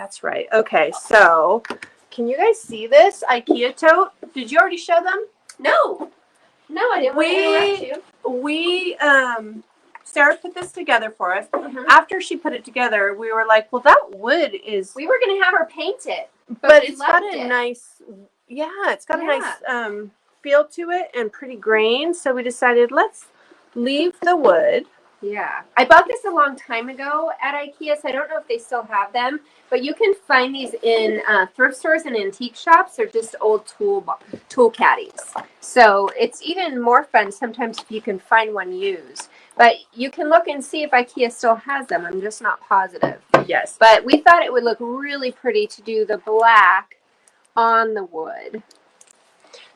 that's right. Okay, so can you guys see this IKEA tote? Did you already show them? No. No, I didn't want to interrupt you. Sarah put this together for us. After she put it together, we were like, well, that wood is... We were going to have her paint it. But it's got a nice... Yeah, it's got a nice feel to it and pretty grain. So we decided, let's leave the wood. Yeah. I bought this a long time ago at IKEA, so I don't know if they still have them. But you can find these in thrift stores and antique shops. They're just old tool caddies. So it's even more fun sometimes if you can find one used. But you can look and see if IKEA still has them. I'm just not positive. Yes. But we thought it would look really pretty to do the black on the wood.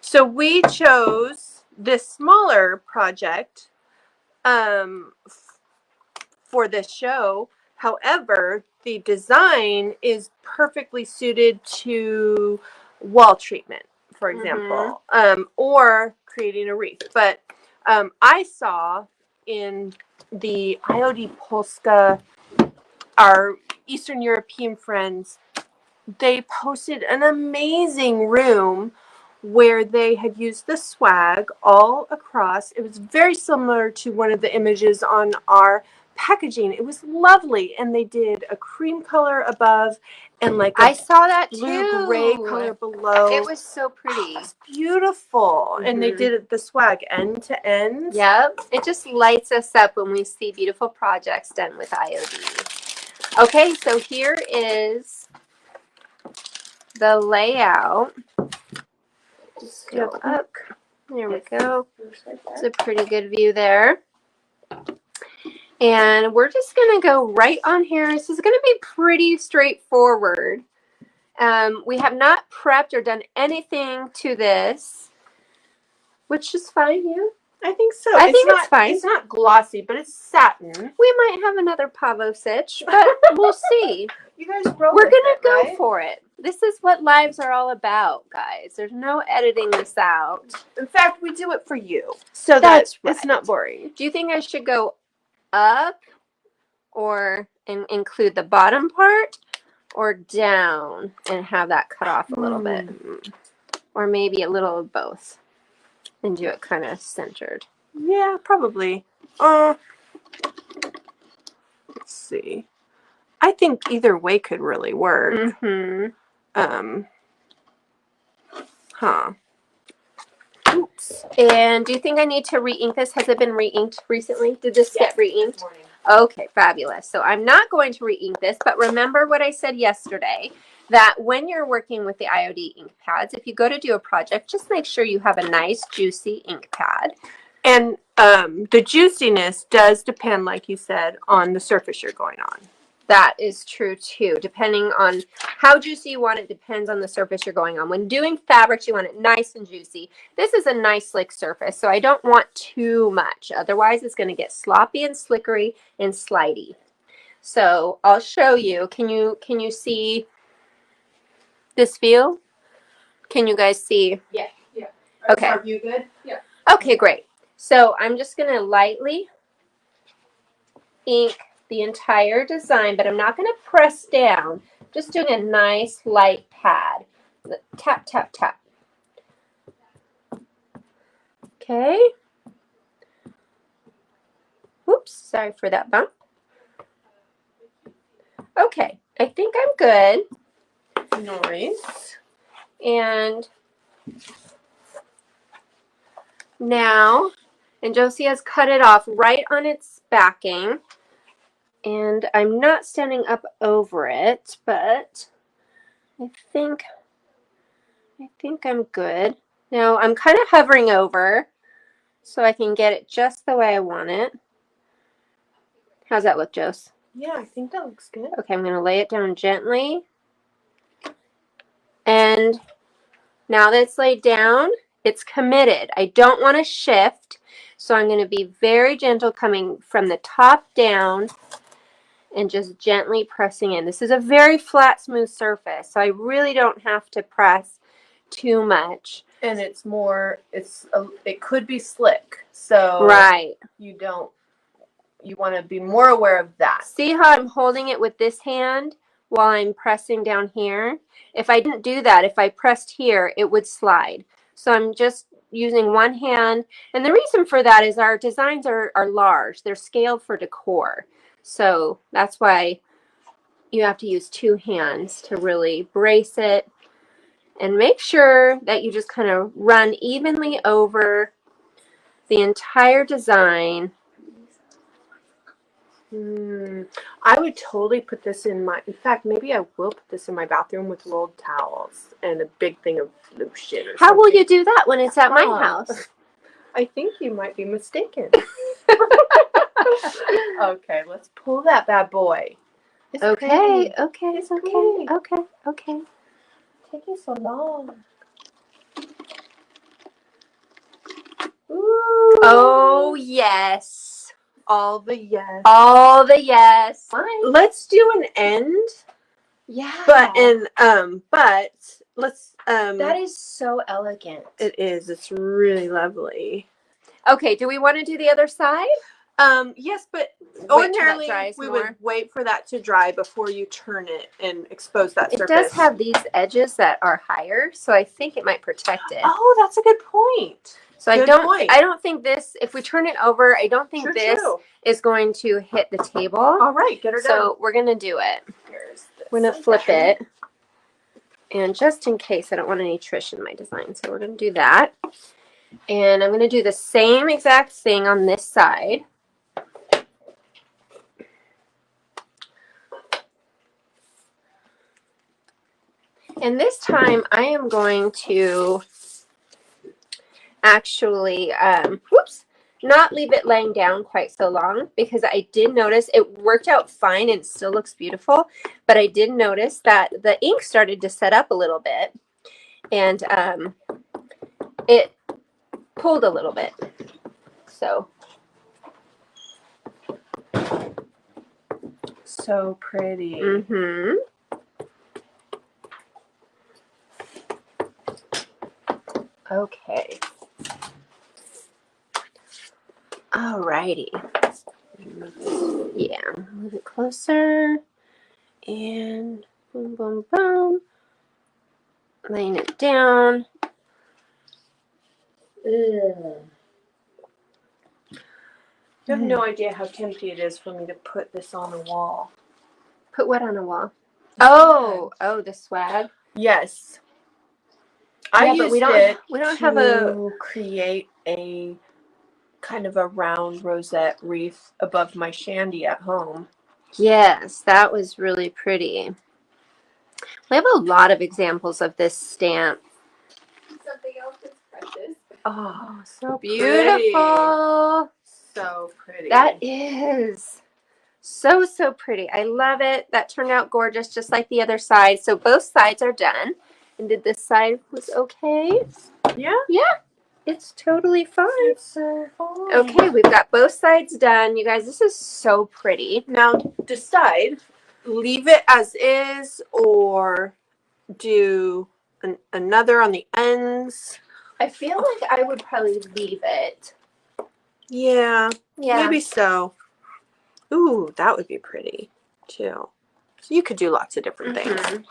So we chose this smaller project for this show. However, the design is perfectly suited to wall treatment, for example, or creating a wreath. But I saw in the IOD Polska, our Eastern European friends, they posted an amazing room where they had used the swag all across. It was very similar to one of the images on our packaging. It was lovely, and they did a cream color above and like I saw that blue gray color below. It was so pretty. Oh, it was beautiful. And they did the swag end to end. Yep. It just lights us up when we see beautiful projects done with IOD. Okay, so here is the layout. Just go up. There we go. It's a pretty good view there. And we're just going to go right on here. This is going to be pretty straightforward. We have not prepped or done anything to this, which is fine, yeah? I think so. I think it's fine. It's not glossy, but it's satin. We might have another pavo stitch, but we'll see. You guys roll We're going to go right? for it. This is what lives are all about, guys. There's no editing this out. In fact, we do it for you. So That's that it's not boring. Do you think I should go up or include the bottom part, or down and have that cut off a little bit? Or maybe a little of both and do it kind of centered? Yeah, probably. Let's see. I think either way could really work. Oops. And do you think I need to re-ink this? Has it been re-inked recently? Did this get re-inked? Okay, fabulous. So I'm not going to re-ink this, but remember what I said yesterday, that when you're working with the IOD ink pads, if you go to do a project, just make sure you have a nice, juicy ink pad. And the juiciness does depend, like you said, on the surface you're going on. That is true too. Depending on how juicy you want it, depends on the surface you're going on. When doing fabrics, you want it nice and juicy. This is a nice slick surface, so I don't want too much. Otherwise, it's going to get sloppy and slickery and slidey. So I'll show you. Can you see this feel? Can you guys see? Yeah. Yeah. Okay. Are you good? Yeah. Okay, great. So I'm just going to lightly ink the entire design, but I'm not going to press down. Just doing a nice light pad. Tap, tap, tap. Okay. Oops, sorry for that bump. Okay, I think I'm good. Nice. And now, and Josie has cut it off right on its backing. And I'm not standing up over it, but I think I'm good. Now I'm kind of hovering over so I can get it just the way I want it. How's that look, Jose? Yeah, I think that looks good. Okay, I'm going to lay it down gently. And now that it's laid down, it's committed. I don't want to shift, so I'm going to be very gentle coming from the top down and just gently pressing in. This is a very flat, smooth surface, so I really don't have to press too much. And it's more, it could be slick, so right. You want to be more aware of that. See how I'm holding it with this hand while I'm pressing down here. If I didn't do that, if I pressed here, it would slide. So I'm just using one hand. And the reason for that is our designs are large. They're scaled for decor. So that's why you have to use two hands to really brace it. And make sure that you just kind of run evenly over the entire design. I would totally put this in fact, maybe I will put this in my bathroom with rolled towels and a big thing of lotion or How will something. you do that when it's at my house? I think you might be mistaken. Okay, let's pull that bad boy. It's Okay, pretty. okay, It's okay, pretty. okay. Taking so long. Ooh. Oh, yes. All the yes. All the yes. Let's do an end. Yeah. But let's that is so elegant. It is. It's really lovely. Okay, do we want to do the other side? Yes, but Wait till that ordinarily dries we more. would wait for that to dry before you turn it and expose that It surface. does have these edges that are higher, so I think it might protect it. Oh, that's a good point. So Good point. I don't think this, if we turn it over, I don't think this is going to hit the table. All right, get her done. So we're going to do it. We're going to flip it. And just in case, I don't want any Trish in my design, so we're going to do that. And I'm going to do the same exact thing on this side. And this time I am going to actually, not leave it laying down quite so long, because I did notice it worked out fine and still looks beautiful, but I did notice that the ink started to set up a little bit, and it pulled a little bit. So pretty. Mm-hmm. Okay. Alrighty. Yeah, move it closer. And boom, boom, boom. Laying it down. You have no idea how tempting it is for me to put this on the wall. Put what on a wall? Oh, the swag. Yes. Yeah, I but we don't have a create a kind of a round rosette wreath above my shandy at home. Yes, that was really pretty. We have a lot of examples of this stamp. Something else that's precious. Oh, so Beautiful. Pretty. So pretty. That is so pretty. I love it. That turned out gorgeous, just like the other side. So both sides are done. And did this side was okay? Yeah. Yeah. It's totally fine. It's so fun. Okay, we've got both sides done. You guys, this is so pretty. Now decide, leave it as is or do another on the ends. I feel like I would probably leave it. Yeah. Yeah. Maybe so. Ooh, that would be pretty too. So you could do lots of different things.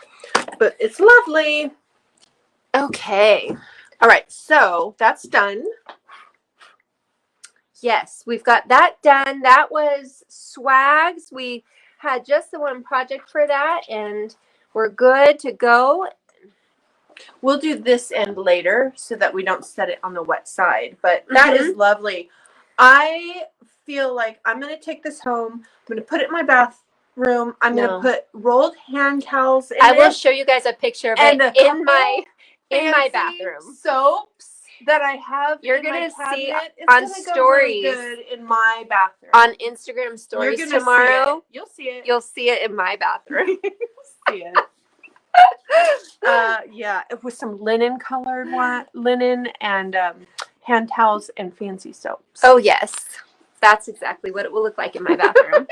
But it's lovely. Okay. All right, so that's done. Yes, we've got that done. That was swags. We had just the one project for that, and we're good to go. We'll do this end later so that we don't set it on the wet side. But that is lovely. I feel like I'm going to take this home. I'm going to put it in my bathroom. I'm going to put rolled hand towels in I will show you guys a picture of it in my bathroom. Soaps that I have. You're going to see it's on gonna stories go really good in my bathroom. on Instagram stories tomorrow. You'll see it. You'll see it in my bathroom. You'll see it. Yeah, with some linen colored linen and hand towels and fancy soaps. Oh yes, that's exactly what it will look like in my bathroom.